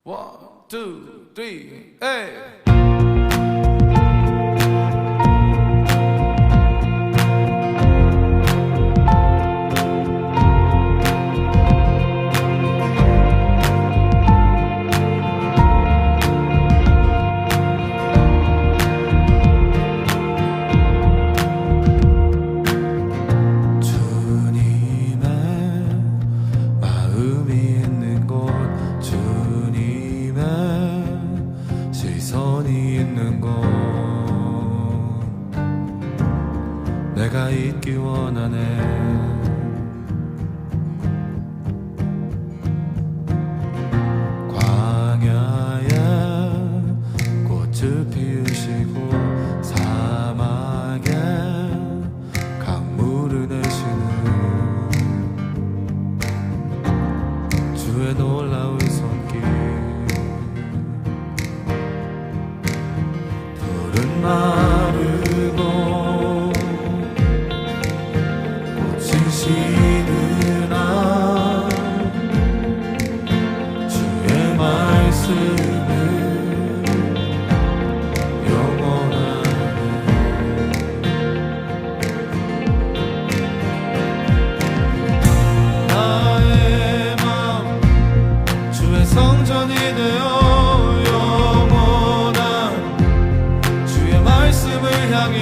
One, two, three, hey. 내가 있기 원하네. 광야에 꽃을 피우시고 사막에 강물을 내시는 주의 놀라운 손길. 푸른 마르고 지는 날 주의 말씀은 영원하네. 나의 맘 주의 성전이 되어 영원한 주의 말씀을 향해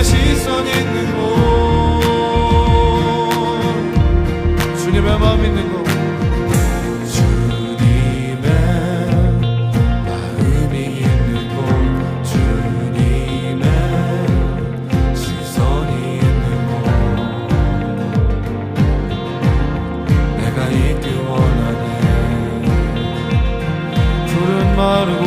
시선 있는 곳, 주님의 마음 있는 곳, 주님의 마음이 있는 곳, 주님의 시선이 있는 곳, 내가 있길 원하네. 푸른 마르고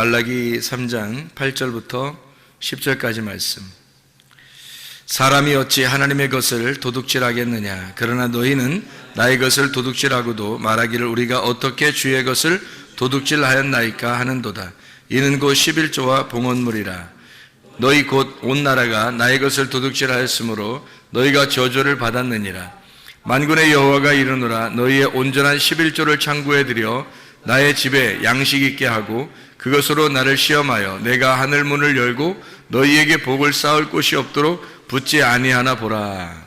말라기 3장 8절부터 10절까지 말씀. 사람이 어찌 하나님의 것을 도둑질하겠느냐? 그러나 너희는 나의 것을 도둑질하고도 말하기를 우리가 어떻게 주의 것을 도둑질하였나이까 하는도다. 이는 곧 11조와 봉헌물이라. 너희 곧 온 나라가 나의 것을 도둑질하였으므로 너희가 저주를 받았느니라. 만군의 여호와가 이르노라. 너희의 온전한 11조를 창구에 들여 나의 집에 양식 있게 하고 그것으로 나를 시험하여 내가 하늘 문을 열고 너희에게 복을 쌓을 곳이 없도록 붙지 아니하나 보라.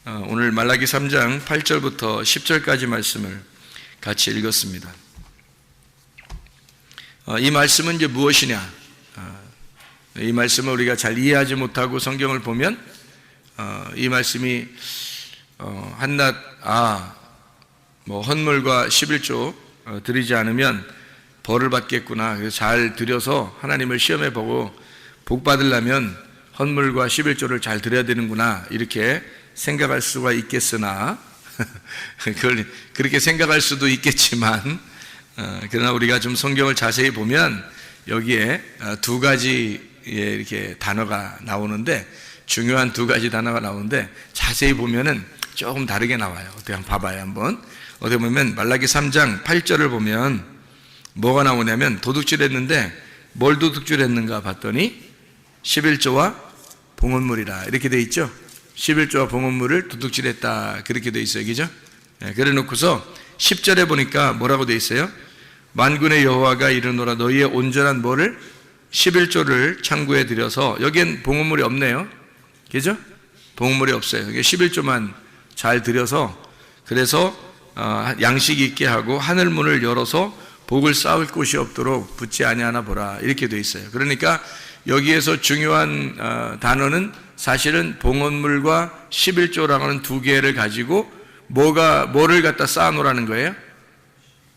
아멘. 오늘 말라기 3장 8절부터 10절까지 말씀을 같이 읽었습니다. 이 말씀은 이제 무엇이냐? 이 말씀을 우리가 잘 이해하지 못하고 성경을 보면 이 말씀이 한낱 헌물과 11조 드리지 않으면 벌을 받겠구나. 그래서 잘 드려서 하나님을 시험해 보고 복 받으려면 헌물과 11조를 잘 드려야 되는구나. 이렇게 생각할 수가 있겠으나 그렇게 생각할 수도 있겠지만 그러나 우리가 좀 성경을 자세히 보면 여기에 두 가지의 이렇게 단어가 나오는데 중요한 두 가지 단어가 나오는데 자세히 보면은 조금 다르게 나와요. 어떻게 한번 봐봐요. 한번 어떻게 보면 말라기 3장 8절을 보면 뭐가 나오냐면 도둑질했는데 뭘 도둑질했는가 봤더니 11조와 봉헌물이라 이렇게 돼 있죠. 11조와 봉헌물을 도둑질했다 그렇게 돼 있어요. 그죠? 그래 놓고서 10절에 보니까 뭐라고 돼 있어요? 만군의 여호와가 이르노라. 너희의 온전한 뭐를 11조를 창구에 들여서 여기엔 봉헌물이 없네요. 그죠? 봉헌물이 없어요. 11조만 잘 들여서 그래서 양식이 있게 하고 하늘 문을 열어서 복을 쌓을 곳이 없도록 붙지 아니하나 보라 이렇게 돼 있어요. 그러니까 여기에서 중요한 단어는 사실은 봉헌물과 11조라고 하는 두 개를 가지고 뭐를 갖다 쌓아놓으라는 거예요?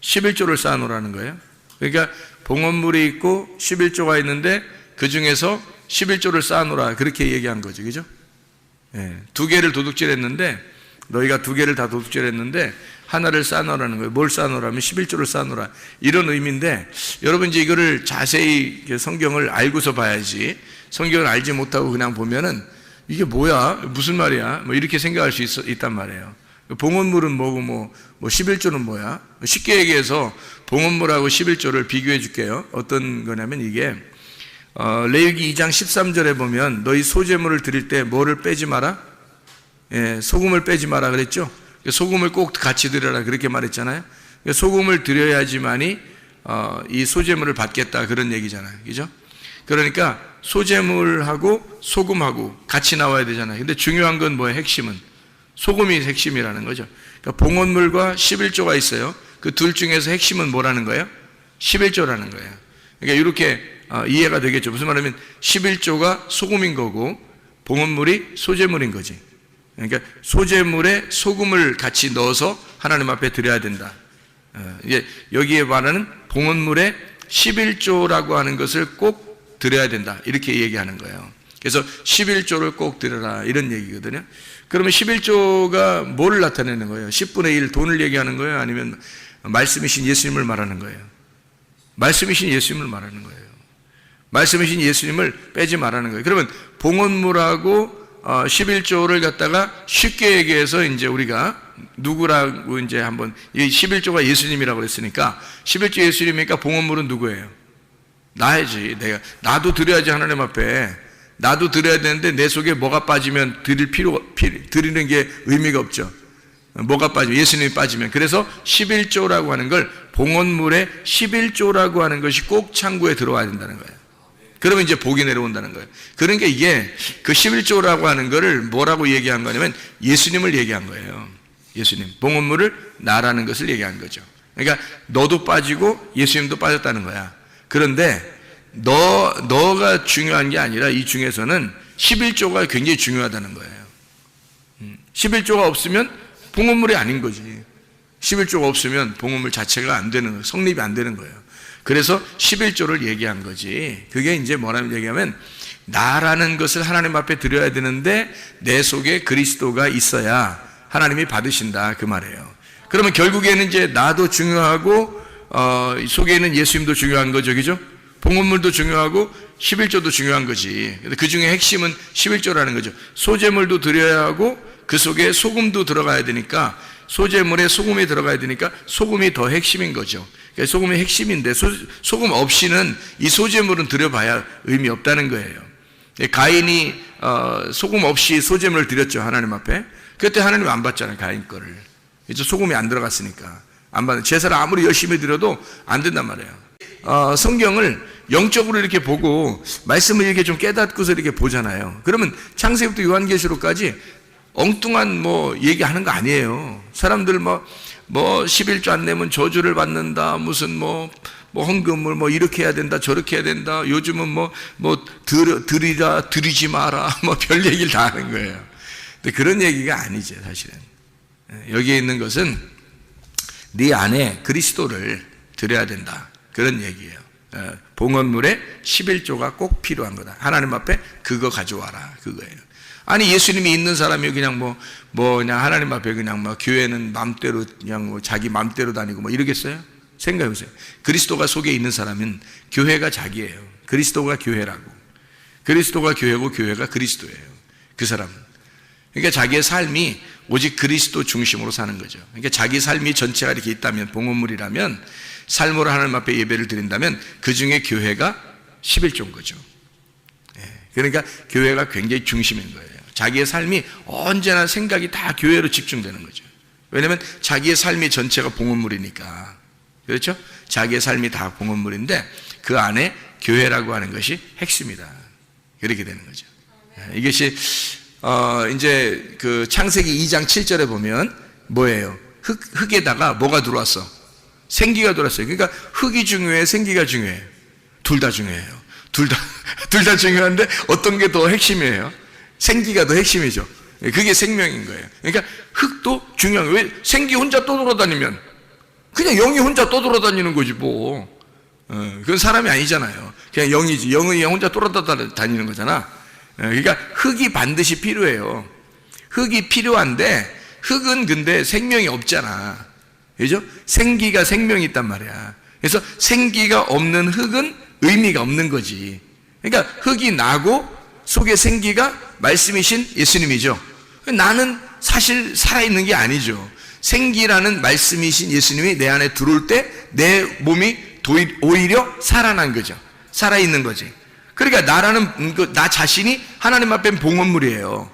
11조를 쌓아놓으라는 거예요. 그러니까 봉헌물이 있고 11조가 있는데 그 중에서 11조를 쌓아놓으라 그렇게 얘기한 거죠. 그죠? 두 개를 도둑질했는데 너희가 두 개를 다 도둑질했는데 하나를 쌓아놓으라는 거예요. 뭘 쌓아놓으라면 11조를 쌓아놓으라 이런 의미인데 여러분 이제 이거를 자세히 성경을 알고서 봐야지 성경을 알지 못하고 그냥 보면은 이게 뭐야? 무슨 말이야? 뭐 이렇게 생각할 수 있단 말이에요. 봉헌물은 뭐고 뭐 11조는 뭐야? 쉽게 얘기해서 봉헌물하고 11조를 비교해 줄게요. 어떤 거냐면 이게 레위기 2장 13절에 보면 너희 소제물을 드릴 때 뭐를 빼지 마라? 소금을 빼지 마라 그랬죠? 소금을 꼭 같이 드려라 그렇게 말했잖아요. 소금을 드려야지만이 이 소제물을 받겠다 그런 얘기잖아요. 그죠? 그러니까 소제물하고 소금하고 같이 나와야 되잖아요. 근데 중요한 건 뭐예요? 핵심은 소금이 핵심이라는 거죠. 그러니까 봉헌물과 11조가 있어요. 그 둘 중에서 핵심은 뭐라는 거예요? 11조라는 거예요. 그러니까 이렇게 이해가 되겠죠. 무슨 말이냐면 11조가 소금인 거고 봉헌물이 소제물인 거지. 그러니까 소제물에 소금을 같이 넣어서 하나님 앞에 드려야 된다. 여기에 말하는 봉헌물에 11조라고 하는 것을 꼭 드려야 된다. 이렇게 얘기하는 거예요. 그래서 11조를 꼭 드려라 이런 얘기거든요. 그러면 11조가 뭐를 나타내는 거예요? 10분의 1 돈을 얘기하는 거예요? 아니면 말씀이신 예수님을 말하는 거예요? 말씀이신 예수님을 말하는 거예요. 말씀이신 예수님을 빼지 말라는 거예요. 그러면 봉헌물하고 11조를 갖다가 쉽게 얘기해서 이제 우리가 누구라고 이제 한번 이 11조가 예수님이라고 그랬으니까 11조 예수님이니까 봉헌물은 누구예요? 나야지. 나도 드려야지 하나님 앞에. 나도 드려야 되는데 내 속에 뭐가 빠지면 드리는 게 의미가 없죠. 뭐가 빠지면 예수님이 빠지면. 그래서 11조라고 하는 걸 봉헌물에 11조라고 하는 것이 꼭 창구에 들어와야 된다는 거예요. 그러면 이제 복이 내려온다는 거예요. 그러니까 이게 그 11조라고 하는 거를 뭐라고 얘기한 거냐면 예수님을 얘기한 거예요. 예수님. 봉헌물을 나라는 것을 얘기한 거죠. 그러니까 너도 빠지고 예수님도 빠졌다는 거야. 그런데 너가 중요한 게 아니라 이 중에서는 11조가 굉장히 중요하다는 거예요. 11조가 없으면 봉헌물이 아닌 거지. 11조가 없으면 봉헌물 자체가 안 되는 거예요. 성립이 안 되는 거예요. 그래서 11조를 얘기한 거지. 그게 이제 뭐라는 얘기하면 나라는 것을 하나님 앞에 드려야 되는데 내 속에 그리스도가 있어야 하나님이 받으신다 그 말이에요. 그러면 결국에는 이제 나도 중요하고 속에 있는 예수님도 중요한 거죠, 그죠? 봉헌물도 중요하고 11조도 중요한 거지. 그 중에 핵심은 11조라는 거죠. 소제물도 드려야 하고 그 속에 소금도 들어가야 되니까, 소제물에 소금이 들어가야 되니까 소금이 더 핵심인 거죠. 그러니까 소금이 핵심인데 소금 없이는 이 소제물은 드려봐야 의미 없다는 거예요. 가인이 소금 없이 소제물을 드렸죠, 하나님 앞에. 그때 하나님 안 받잖아요, 가인 거를. 이제 소금이 안 들어갔으니까 안 받는. 제사를 아무리 열심히 드려도 안 된단 말이에요. 성경을 영적으로 이렇게 보고 말씀을 이렇게 좀 깨닫고서 이렇게 보잖아요. 그러면 창세기부터 요한계시록까지 엉뚱한 얘기하는 거 아니에요. 사람들 11조 안 내면 저주를 받는다, 무슨 헌금을 이렇게 해야 된다, 저렇게 해야 된다, 요즘은 드리라, 드리지 마라, 별 얘기를 다 하는 거예요. 근데 그런 얘기가 아니죠, 사실은. 여기에 있는 것은 네 안에 그리스도를 드려야 된다, 그런 얘기예요. 봉헌물에 11조가 꼭 필요한 거다. 하나님 앞에 그거 가져와라, 그거예요. 아니, 예수님이 있는 사람이 그냥 그냥 하나님 앞에 그냥 교회는 맘대로 그냥 자기 맘대로 다니고 이러겠어요? 생각해 보세요. 그리스도가 속에 있는 사람은 교회가 자기예요. 그리스도가 교회라고. 그리스도가 교회고 교회가 그리스도예요, 그 사람은. 그러니까 자기의 삶이 오직 그리스도 중심으로 사는 거죠. 그러니까 자기 삶이 전체가 이렇게 있다면, 봉헌물이라면, 삶으로 하나님 앞에 예배를 드린다면 그 중에 교회가 11조인 거죠. 그러니까 교회가 굉장히 중심인 거예요. 자기의 삶이 언제나 생각이 다 교회로 집중되는 거죠. 왜냐하면 자기의 삶이 전체가 봉헌물이니까. 그렇죠? 자기의 삶이 다 봉헌물인데 그 안에 교회라고 하는 것이 핵심이다, 그렇게 되는 거죠. 이것이 이제 그 창세기 2장 7절에 보면 뭐예요? 흙에다가 뭐가 들어왔어? 생기가 들어왔어요. 그러니까 흙이 중요해, 생기가 중요해요? 둘 다 중요해요. 둘 다 중요한데 어떤 게 더 핵심이에요? 생기가 더 핵심이죠. 그게 생명인 거예요. 그러니까 흙도 중요한 거예요. 왜? 생기 혼자 떠돌아다니면 그냥 영이 혼자 떠돌아다니는 거지 그건 사람이 아니잖아요. 그냥 영이지. 영이 혼자 돌아다니는 거잖아. 그러니까 흙이 반드시 필요해요. 흙이 필요한데 흙은 근데 생명이 없잖아, 그죠? 생기가 생명이 있단 말이야. 그래서 생기가 없는 흙은 의미가 없는 거지. 그러니까 흙이 나고 속에 생기가 말씀이신 예수님이죠. 나는 사실 살아있는 게 아니죠. 생기라는 말씀이신 예수님이 내 안에 들어올 때 내 몸이 오히려 살아난 거죠. 살아있는 거지. 그러니까 나 자신이 하나님 앞엔 봉헌물이에요.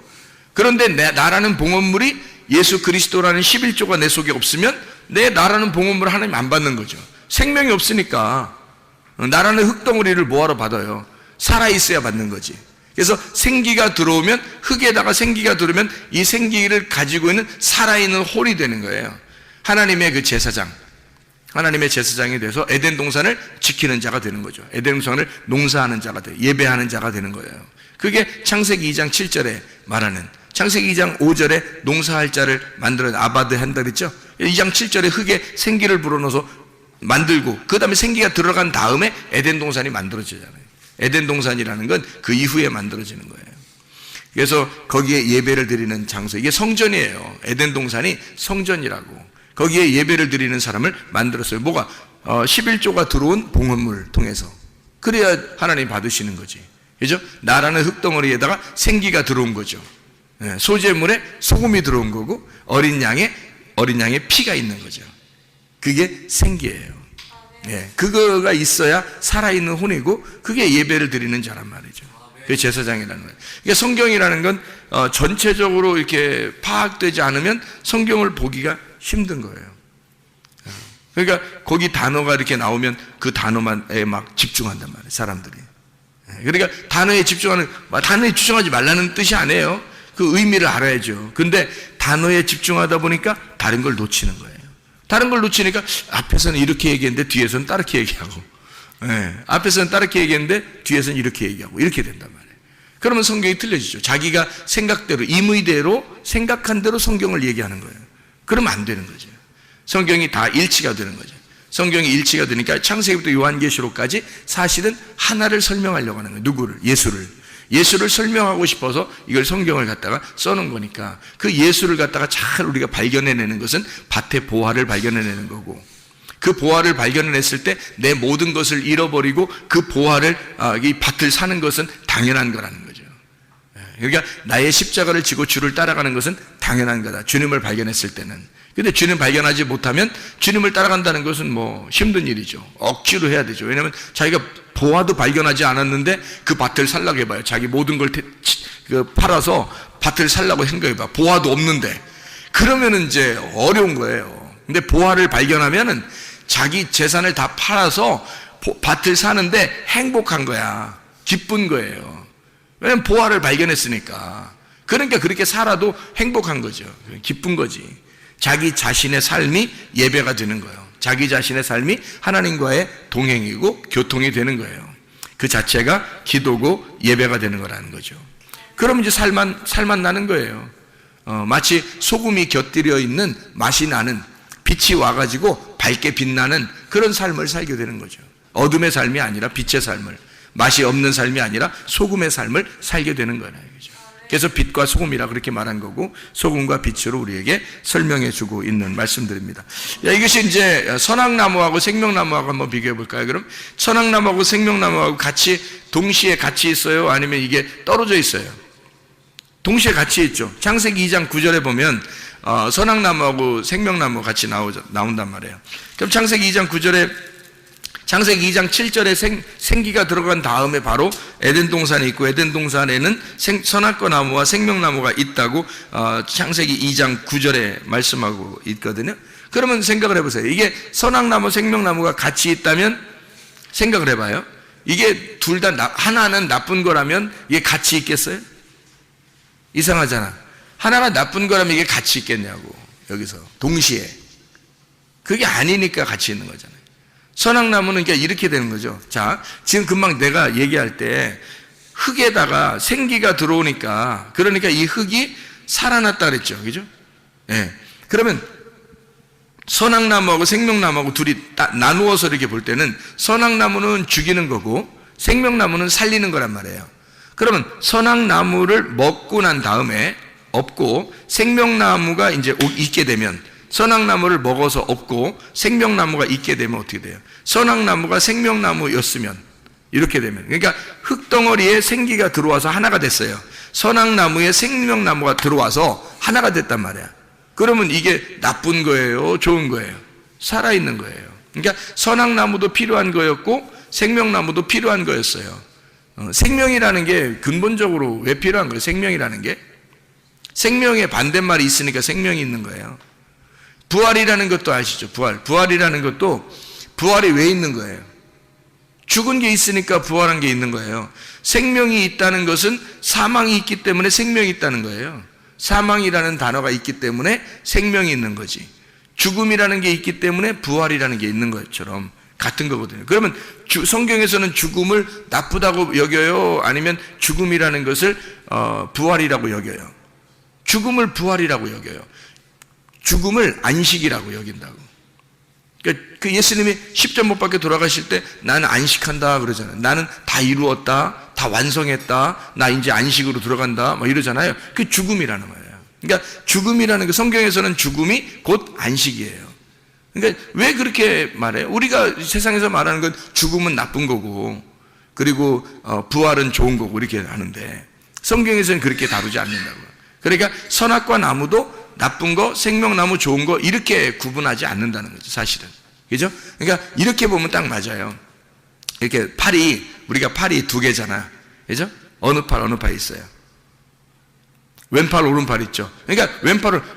그런데 나라는 봉헌물이 예수 그리스도라는 11조가 내 속에 없으면 나라는 봉헌물을 하나님 안 받는 거죠. 생명이 없으니까 나라는 흙덩어리를 뭐하러 받아요? 살아있어야 받는 거지. 그래서 생기가 들어오면, 흙에다가 생기가 들어오면 이 생기를 가지고 있는 살아있는 홀이 되는 거예요. 하나님의 그 제사장, 하나님의 제사장이 돼서 에덴 동산을 지키는 자가 되는 거죠. 에덴 동산을 농사하는 자가 돼요. 예배하는 자가 되는 거예요. 그게 창세기 2장 7절에 말하는, 창세기 2장 5절에 농사할 자를 만들어 아바드 한다 그랬죠. 2장 7절에 흙에 생기를 불어넣어서 만들고 그 다음에 생기가 들어간 다음에 에덴 동산이 만들어지잖아요. 에덴 동산이라는 건 그 이후에 만들어지는 거예요. 그래서 거기에 예배를 드리는 장소, 이게 성전이에요. 에덴 동산이 성전이라고. 거기에 예배를 드리는 사람을 만들었어요. 뭐가? 11조가 들어온 봉헌물을 통해서. 그래야 하나님 받으시는 거지, 그죠? 나라는 흙덩어리에다가 생기가 들어온 거죠. 소제물에 소금이 들어온 거고 어린 양의 피가 있는 거죠. 그게 생기예요. 그거가 있어야 살아있는 혼이고 그게 예배를 드리는 자란 말이죠. 그게 제사장이라는 거예요. 그러니까 성경이라는 건 전체적으로 이렇게 파악되지 않으면 성경을 보기가 힘든 거예요. 그러니까 거기 단어가 이렇게 나오면 그 단어만에 막 집중한단 말이에요, 사람들이. 그러니까 단어에 집중하지 말라는 뜻이 아니에요. 그 의미를 알아야죠. 근데 단어에 집중하다 보니까 다른 걸 놓치는 거예요. 다른 걸 놓치니까 앞에서는 이렇게 얘기했는데 뒤에서는 다르게 얘기하고, 앞에서는 다르게 얘기했는데 뒤에서는 이렇게 얘기하고, 이렇게 된단 말이에요. 그러면 성경이 틀려지죠. 자기가 생각대로, 임의대로 생각한 대로 성경을 얘기하는 거예요. 그러면 안 되는 거죠. 성경이 다 일치가 되는 거죠. 성경이 일치가 되니까 창세기부터 요한계시록까지 사실은 하나를 설명하려고 하는 거예요. 누구를? 예수를 설명하고 싶어서 이걸 성경을 갖다가 써놓은 거니까, 그 예수를 갖다가 잘 우리가 발견해내는 것은 밭의 보화를 발견해내는 거고, 그 보화를 발견했을 때 내 모든 것을 잃어버리고 그 보화를 이 밭을 사는 것은 당연한 거라는 거죠. 그러니까 나의 십자가를 지고 주를 따라가는 것은 당연한 거다. 주님을 발견했을 때는. 근데 주님 발견하지 못하면 주님을 따라간다는 것은 뭐 힘든 일이죠. 억지로 해야 되죠. 왜냐하면 자기가 보화도 발견하지 않았는데 그 밭을 살라고 해봐요. 자기 모든 걸 팔아서 밭을 살라고 생각해봐. 보화도 없는데. 그러면 이제 어려운 거예요. 근데 보화를 발견하면은 자기 재산을 다 팔아서 밭을 사는데 행복한 거야. 기쁜 거예요. 왜냐면 보화를 발견했으니까. 그러니까 그렇게 살아도 행복한 거죠. 기쁜 거지. 자기 자신의 삶이 예배가 되는 거예요. 자기 자신의 삶이 하나님과의 동행이고 교통이 되는 거예요. 그 자체가 기도고 예배가 되는 거라는 거죠. 그럼 이제 살만 나는 거예요. 마치 소금이 곁들여 있는 맛이 나는, 빛이 와가지고 밝게 빛나는 그런 삶을 살게 되는 거죠. 어둠의 삶이 아니라 빛의 삶을, 맛이 없는 삶이 아니라 소금의 삶을 살게 되는 거예요. 그래서 빛과 소금이라 그렇게 말한 거고, 소금과 빛으로 우리에게 설명해 주고 있는 말씀들입니다. 이것이 이제 선악나무하고 생명나무하고 한번 비교해 볼까요? 그럼 선악나무하고 생명나무하고 동시에 같이 있어요? 아니면 이게 떨어져 있어요? 동시에 같이 있죠. 창세기 2장 9절에 보면 선악나무하고 생명나무 같이 나온단 말이에요. 그럼 창세기 2장 9절에, 창세기 2장 7절에 생기가 들어간 다음에 바로 에덴 동산이 있고, 에덴 동산에는 선악과 나무와 생명나무가 있다고 창세기 2장 9절에 말씀하고 있거든요. 그러면 생각을 해보세요. 이게 선악나무, 생명나무가 같이 있다면 생각을 해봐요. 이게 둘 다 하나는 나쁜 거라면 이게 같이 있겠어요? 이상하잖아. 하나가 나쁜 거라면 이게 같이 있겠냐고. 여기서 동시에. 그게 아니니까 같이 있는 거잖아요. 선악나무는 그러니까 이렇게 되는 거죠. 자, 지금 금방 내가 얘기할 때 흙에다가 생기가 들어오니까, 그러니까 이 흙이 살아났다 그랬죠. 그죠? 예. 그러면 선악나무하고 생명나무하고 둘이 나누어서 이렇게 볼 때는 선악나무는 죽이는 거고 생명나무는 살리는 거란 말이에요. 그러면 선악나무를 먹고 난 다음에 없고, 생명나무가 이제 있게 되면, 선악나무를 먹어서 없고 생명나무가 있게 되면 어떻게 돼요? 선악나무가 생명나무였으면 이렇게 되면, 그러니까 흙덩어리에 생기가 들어와서 하나가 됐어요. 선악나무에 생명나무가 들어와서 하나가 됐단 말이야. 그러면 이게 나쁜 거예요? 좋은 거예요? 살아있는 거예요. 그러니까 선악나무도 필요한 거였고 생명나무도 필요한 거였어요. 생명이라는 게 근본적으로 왜 필요한 거예요? 생명이라는 게 생명의 반대말이 있으니까 생명이 있는 거예요. 부활이라는 것도 아시죠? 부활이라는 것도 부활이 왜 있는 거예요? 죽은 게 있으니까 부활한 게 있는 거예요. 생명이 있다는 것은 사망이 있기 때문에 생명이 있다는 거예요. 사망이라는 단어가 있기 때문에 생명이 있는 거지. 죽음이라는 게 있기 때문에 부활이라는 게 있는 것처럼 같은 거거든요. 그러면 성경에서는 죽음을 나쁘다고 여겨요? 아니면 죽음이라는 것을 부활이라고 여겨요? 죽음을 부활이라고 여겨요. 죽음을 안식이라고 여긴다고. 그러니까 그 예수님이 십자 못 박혀 돌아가실 때 나는 안식한다 그러잖아요. 나는 다 이루었다, 다 완성했다, 나 이제 안식으로 들어간다, 뭐 이러잖아요. 그게 죽음이라는 거예요. 그러니까 죽음이라는 게, 성경에서는 죽음이 곧 안식이에요. 그러니까 왜 그렇게 말해요? 우리가 세상에서 말하는 건 죽음은 나쁜 거고, 그리고 부활은 좋은 거고 이렇게 하는데, 성경에서는 그렇게 다루지 않는다고요. 그러니까 선악과 나무도 나쁜 거, 생명나무 좋은 거 이렇게 구분하지 않는다는 거죠, 사실은. 그죠? 그러니까 이렇게 보면 딱 맞아요. 이렇게 우리가 팔이 두 개잖아. 그죠? 어느 팔 있어요. 왼팔, 오른팔 있죠. 그러니까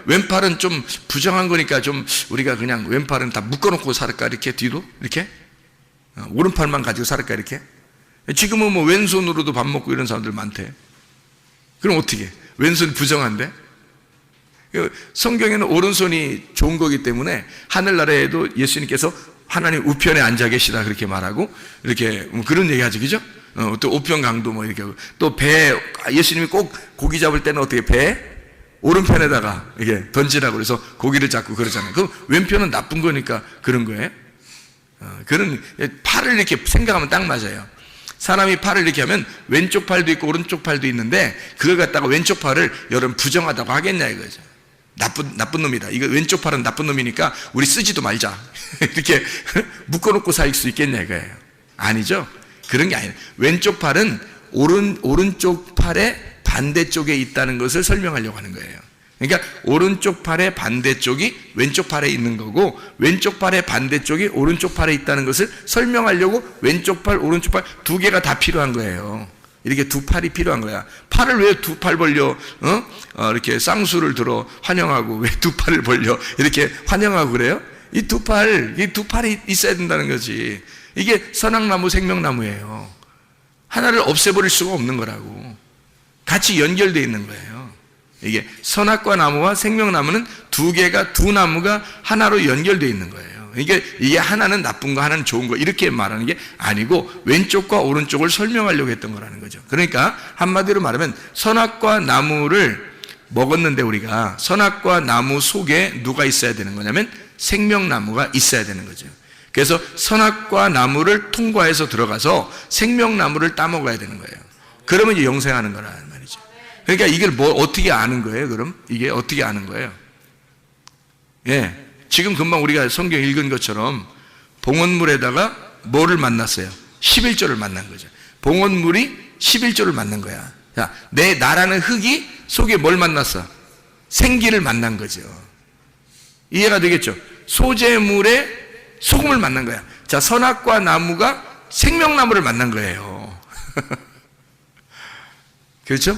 왼팔은 좀 부정한 거니까 좀 우리가 그냥 왼팔은 다 묶어놓고 살을까? 이렇게 뒤로? 이렇게? 오른팔만 가지고 살을까? 이렇게? 지금은 뭐 왼손으로도 밥 먹고 이런 사람들 많대. 그럼 어떻게? 왼손 부정한데? 성경에는 오른손이 좋은 거기 때문에 하늘나라에도 예수님께서 하나님 우편에 앉아 계시다 그렇게 말하고, 이렇게 그런 얘기 하죠. 그죠? 또 우편강도 뭐 이렇게 하고, 또 배, 예수님이 꼭 고기 잡을 때는 어떻게 배? 오른편에다가 이렇게 던지라고 그래서 고기를 잡고 그러잖아요. 그럼 왼편은 나쁜 거니까 그런 거예요. 그런, 팔을 이렇게 생각하면 딱 맞아요. 사람이 팔을 이렇게 하면 왼쪽 팔도 있고 오른쪽 팔도 있는데, 그걸 갖다가 왼쪽 팔을 여러분 부정하다고 하겠냐 이거죠. 나쁜 놈이다. 이거 왼쪽 팔은 나쁜 놈이니까 우리 쓰지도 말자. 이렇게 묶어놓고 살 수 있겠냐 이거예요. 아니죠. 그런 게 아니에요. 왼쪽 팔은 오른쪽 팔의 반대쪽에 있다는 것을 설명하려고 하는 거예요. 그러니까 오른쪽 팔의 반대쪽이 왼쪽 팔에 있는 거고 왼쪽 팔의 반대쪽이 오른쪽 팔에 있다는 것을 설명하려고 왼쪽 팔, 오른쪽 팔 두 개가 다 필요한 거예요. 이렇게 두 팔이 필요한 거야. 팔을 왜 두 팔 벌려 이렇게 쌍수를 들어 환영하고 왜 두 팔을 벌려 이렇게 환영하고 그래요? 이 두 팔이 있어야 된다는 거지. 이게 선악나무 생명나무예요. 하나를 없애버릴 수가 없는 거라고. 같이 연결되어 있는 거예요. 이게 선악과 나무와 생명나무는 두 나무가 하나로 연결되어 있는 거예요. 이게 하나는 나쁜 거, 하나는 좋은 거 이렇게 말하는 게 아니고 왼쪽과 오른쪽을 설명하려고 했던 거라는 거죠. 그러니까 한마디로 말하면 선악과 나무를 먹었는데 우리가 선악과 나무 속에 누가 있어야 되는 거냐면 생명나무가 있어야 되는 거죠. 그래서 선악과 나무를 통과해서 들어가서 생명나무를 따먹어야 되는 거예요. 그러면 이제 영생하는 거라는 말이죠. 그러니까 이걸 어떻게 아는 거예요? 그럼 이게 어떻게 아는 거예요? 예, 지금 금방 우리가 성경 읽은 것처럼 봉헌물에다가 뭐를 만났어요? 11조를 만난 거죠. 봉헌물이 11조를 만난 거야. 자, 나라는 흙이 속에 뭘 만났어? 생기를 만난 거죠. 이해가 되겠죠? 소재물에 소금을 만난 거야. 자, 선악과 나무가 생명나무를 만난 거예요. 그렇죠?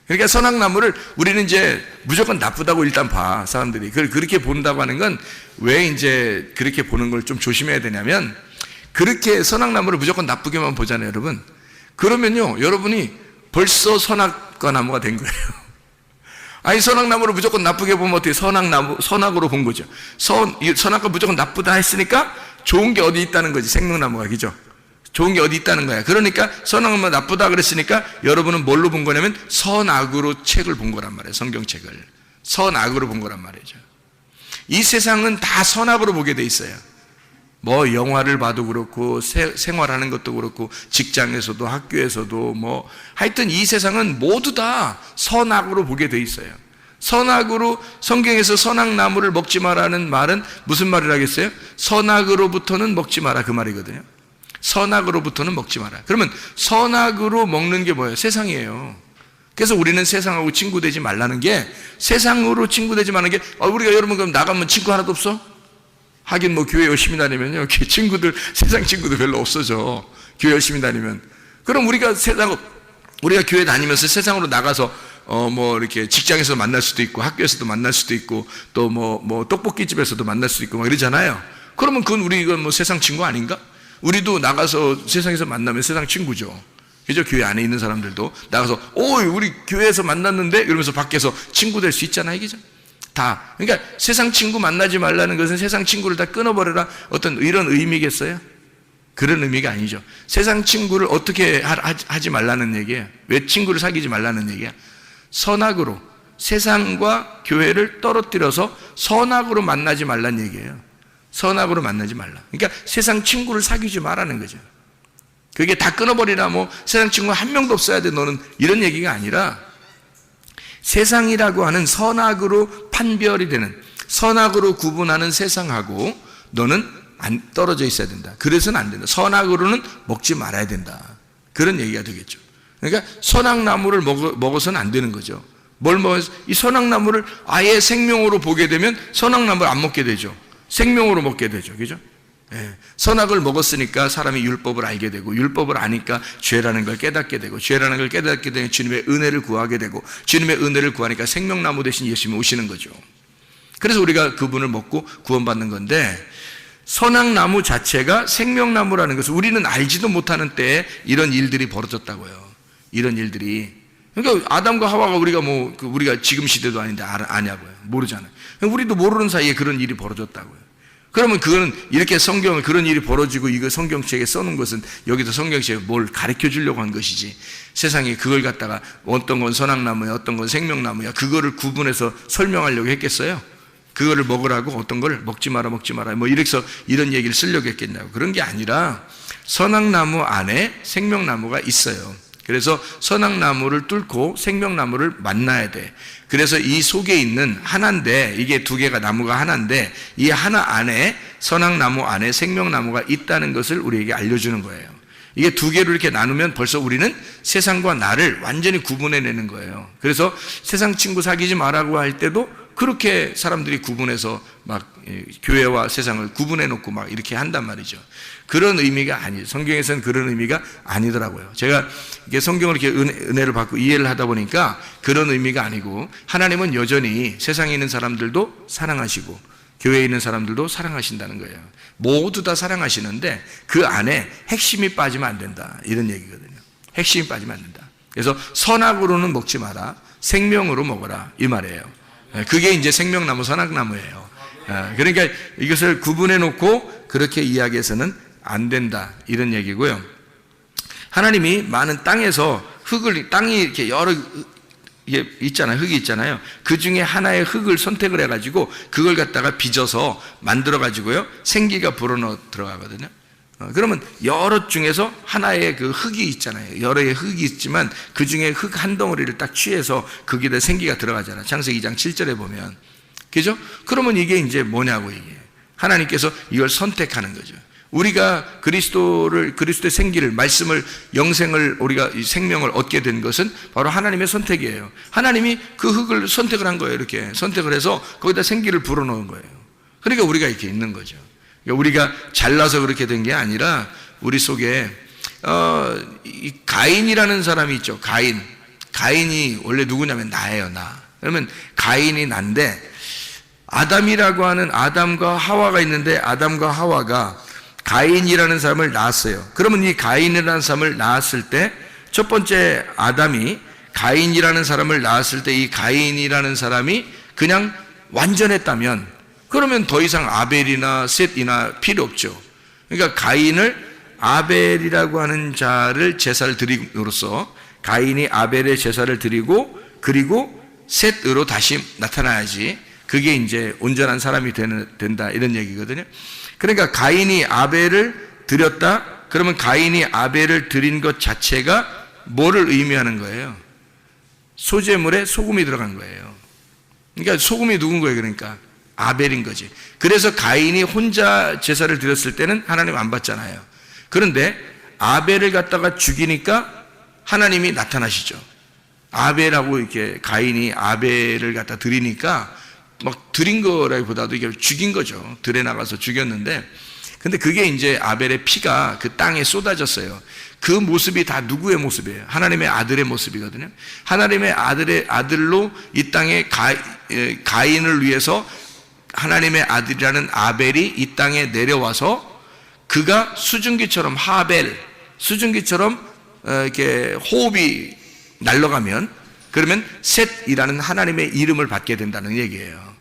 그러니까 선악나무를 우리는 이제 무조건 나쁘다고 일단 봐, 사람들이. 그렇게 본다고 하는 건 왜 이제 그렇게 보는 걸 좀 조심해야 되냐면, 그렇게 선악나무를 무조건 나쁘게만 보잖아요, 여러분. 그러면요, 여러분이 벌써 선악과 나무가 된 거예요. 아니, 선악나무를 무조건 나쁘게 보면 어떻게 선악으로 본 거죠. 선악과 무조건 나쁘다 했으니까 좋은 게 어디 있다는 거지, 생명나무가. 그죠? 좋은 게 어디 있다는 거야. 그러니까 선악은 나쁘다 그랬으니까 여러분은 뭘로 본 거냐면 선악으로 책을 본 거란 말이에요. 성경책을. 선악으로 본 거란 말이죠. 이 세상은 다 선악으로 보게 돼 있어요. 뭐 영화를 봐도 그렇고 생활하는 것도 그렇고 직장에서도 학교에서도 뭐 하여튼 이 세상은 모두 다 선악으로 보게 돼 있어요. 선악으로, 성경에서 선악나무를 먹지 마라는 말은 무슨 말을 하겠어요? 선악으로부터는 먹지 마라, 그 말이거든요. 선악으로부터는 먹지 마라. 그러면 선악으로 먹는 게 뭐예요? 세상이에요. 그래서 우리는 세상하고 친구되지 말라는 게, 세상으로 친구되지 말라는 게, 우리가 여러분 그럼 나가면 친구 하나도 없어? 하긴 뭐 교회 열심히 다니면요, 친구들, 세상 친구도 별로 없어져. 교회 열심히 다니면. 그럼 우리가 교회 다니면서 세상으로 나가서 뭐 이렇게 직장에서 만날 수도 있고 학교에서도 만날 수도 있고 또 뭐 떡볶이집에서도 만날 수도 있고 막 이러잖아요. 그러면 그건 우리가 뭐 세상 친구 아닌가? 우리도 나가서 세상에서 만나면 세상 친구죠. 그죠? 교회 안에 있는 사람들도 나가서 우리 교회에서 만났는데 이러면서 밖에서 친구 될 수 있잖아요. 그죠? 다. 그러니까 세상 친구 만나지 말라는 것은 세상 친구를 다 끊어버려라, 어떤 이런 의미겠어요? 그런 의미가 아니죠. 세상 친구를 어떻게 하지 말라는 얘기예요. 왜 친구를 사귀지 말라는 얘기야? 선악으로, 세상과 교회를 떨어뜨려서 선악으로 만나지 말라는 얘기예요. 선악으로 만나지 말라. 그러니까 세상 친구를 사귀지 말라는 거죠. 그게 다 끊어버리라, 뭐 세상 친구 한 명도 없어야 돼 너는, 이런 얘기가 아니라 세상이라고 하는 선악으로 판별이 되는, 선악으로 구분하는 세상하고 너는 안 떨어져 있어야 된다. 그래서는 안 된다. 선악으로는 먹지 말아야 된다. 그런 얘기가 되겠죠. 그러니까 선악나무를 먹어서는 안 되는 거죠. 뭘 먹어서? 이 선악나무를 아예 생명으로 보게 되면 선악나무를 안 먹게 되죠. 생명으로 먹게 되죠. 그죠? 예. 선악을 먹었으니까 사람이 율법을 알게 되고, 율법을 아니까 죄라는 걸 깨닫게 되고, 죄라는 걸 깨닫게 되면 주님의 은혜를 구하게 되고, 주님의 은혜를 구하니까 생명나무 대신 예수님이 오시는 거죠. 그래서 우리가 그분을 먹고 구원받는 건데, 선악나무 자체가 생명나무라는 것을 우리는 알지도 못하는 때에 이런 일들이 벌어졌다고요. 이런 일들이. 그러니까 아담과 하와가 우리가 지금 시대도 아닌데 아냐고요. 모르잖아요. 우리도 모르는 사이에 그런 일이 벌어졌다고요. 그러면 그거는 이렇게 성경을, 그런 일이 벌어지고 이거 성경책에 써놓은 것은 여기서 성경책에 뭘 가르쳐 주려고 한 것이지, 세상에 그걸 갖다가 어떤 건 선악나무야, 어떤 건 생명나무야, 그거를 구분해서 설명하려고 했겠어요? 그거를 먹으라고 어떤 걸 먹지 마라 뭐 이래서 이런 얘기를 쓰려고 했겠냐고. 그런 게 아니라 선악나무 안에 생명나무가 있어요. 그래서 선악나무를 뚫고 생명나무를 만나야 돼. 그래서 이 속에 있는 하나인데, 이게 두 개가 나무가 하나인데, 이 하나 안에 선악나무 안에 생명나무가 있다는 것을 우리에게 알려주는 거예요. 이게 두 개로 이렇게 나누면 벌써 우리는 세상과 나를 완전히 구분해내는 거예요. 그래서 세상 친구 사귀지 말라고 할 때도 그렇게 사람들이 구분해서 막 교회와 세상을 구분해놓고 막 이렇게 한단 말이죠. 그런 의미가 아니에요. 성경에서는 그런 의미가 아니더라고요. 제가 이게 성경을 이렇게 은혜를 받고 이해를 하다 보니까 그런 의미가 아니고, 하나님은 여전히 세상에 있는 사람들도 사랑하시고 교회에 있는 사람들도 사랑하신다는 거예요. 모두 다 사랑하시는데 그 안에 핵심이 빠지면 안 된다, 이런 얘기거든요. 핵심이 빠지면 안 된다. 그래서 선악으로는 먹지 마라, 생명으로 먹어라, 이 말이에요. 그게 이제 생명나무, 선악나무예요. 그러니까 이것을 구분해 놓고 그렇게 이야기해서는 안 된다, 이런 얘기고요. 하나님이 많은 땅에서 땅이 이렇게 여러 이게 있잖아요. 흙이 있잖아요. 그 중에 하나의 흙을 선택을 해가지고 그걸 갖다가 빚어서 만들어가지고요, 생기가 불어넣어 들어가거든요. 그러면 여러 중에서 하나의 그 흙이 있잖아요. 여러 개의 흙이 있지만 그 중에 흙 한 덩어리를 딱 취해서 거기다 생기가 들어가잖아요. 창세기 2장 7절에 보면. 그죠? 그러면 이게 이제 뭐냐고, 이게. 하나님께서 이걸 선택하는 거죠. 우리가 그리스도의 생기를, 말씀을, 영생을, 우리가 이 생명을 얻게 된 것은 바로 하나님의 선택이에요. 하나님이 그 흙을 선택을 한 거예요. 이렇게 선택을 해서 거기다 생기를 불어넣은 거예요. 그러니까 우리가 이렇게 있는 거죠. 그러니까 우리가 잘나서 그렇게 된 게 아니라 우리 속에 이 가인이라는 사람이 있죠. 가인이 원래 누구냐면 나예요, 나. 그러면 가인이 난데, 아담이라고 하는 아담과 하와가 있는데, 아담과 하와가 가인이라는 사람을 낳았어요. 그러면 이 가인이라는 사람을 낳았을 때, 첫 번째 아담이 가인이라는 사람을 낳았을 때 이 가인이라는 사람이 그냥 완전했다면, 그러면 더 이상 아벨이나 셋이나 필요 없죠. 그러니까 가인을, 아벨이라고 하는 자를 제사를 드림으로써 가인이 아벨의 제사를 드리고, 그리고 셋으로 다시 나타나야지 그게 이제 온전한 사람이 된다, 이런 얘기거든요. 그러니까 가인이 아벨을 드렸다, 그러면 가인이 아벨을 드린 것 자체가 뭐를 의미하는 거예요? 소제물에 소금이 들어간 거예요. 그러니까 소금이 누군 거예요? 그러니까 아벨인 거지. 그래서 가인이 혼자 제사를 드렸을 때는 하나님 안 받잖아요. 그런데 아벨을 갖다가 죽이니까 하나님이 나타나시죠. 아벨하고 이렇게 가인이 아벨을 갖다 드리니까 막 드린 거라기보다도 이게 죽인 거죠. 들에 나가서 죽였는데, 근데 그게 이제 아벨의 피가 그 땅에 쏟아졌어요. 그 모습이 다 누구의 모습이에요? 하나님의 아들의 모습이거든요. 하나님의 아들로 이 땅에 가인을 위해서 하나님의 아들이라는 아벨이 이 땅에 내려와서 그가 수증기처럼, 수증기처럼 이렇게 호흡이 날아가면, 그러면 셋이라는 하나님의 이름을 받게 된다는 얘기예요.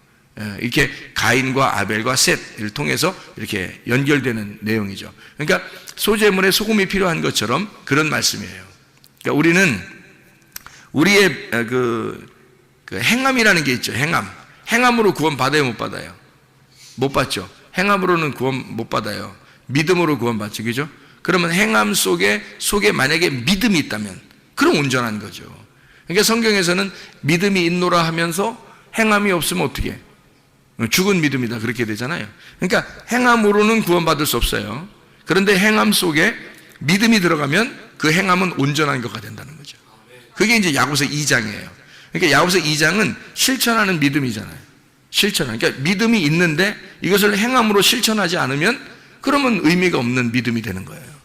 이렇게 가인과 아벨과 셋을 통해서 이렇게 연결되는 내용이죠. 그러니까 소제물에 소금이 필요한 것처럼 그런 말씀이에요. 그러니까 우리는 우리의 그 행함이라는 게 있죠. 행함으로 구원 받아요, 못 받아요? 못 받죠. 행함으로는 구원 못 받아요. 믿음으로 구원 받죠. 그죠? 그러면 행함 속에 만약에 믿음이 있다면 그럼 온전한 거죠. 그러니까 성경에서는 믿음이 있노라 하면서 행함이 없으면 어떻게 해? 죽은 믿음이다, 그렇게 되잖아요. 그러니까 행함으로는 구원받을 수 없어요. 그런데 행함 속에 믿음이 들어가면 그 행함은 온전한 것가 된다는 거죠. 그게 이제 야고보서 2장이에요. 그러니까 야고보서 2장은 실천하는 믿음이잖아요. 그러니까 믿음이 있는데 이것을 행함으로 실천하지 않으면 그러면 의미가 없는 믿음이 되는 거예요.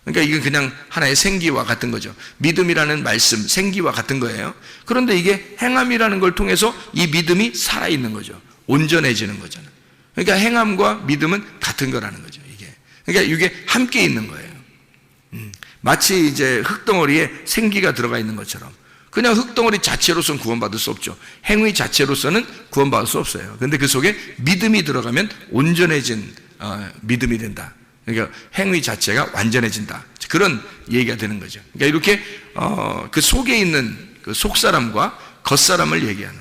그러니까 이건 그냥 하나의 생기와 같은 거죠. 믿음이라는 말씀, 생기와 같은 거예요. 그런데 이게 행함이라는 걸 통해서 이 믿음이 살아있는 거죠. 온전해지는 거잖아요. 그러니까 행함과 믿음은 같은 거라는 거죠, 이게. 그러니까 이게 함께 있는 거예요. 마치 이제 흙덩어리에 생기가 들어가 있는 것처럼. 그냥 흙덩어리 자체로서는 구원받을 수 없죠. 행위 자체로서는 구원받을 수 없어요. 그런데 그 속에 믿음이 들어가면 온전해진 믿음이 된다. 그러니까 행위 자체가 완전해진다. 그런 얘기가 되는 거죠. 그러니까 이렇게 그 속에 있는 그 속사람과 겉사람을 얘기하는,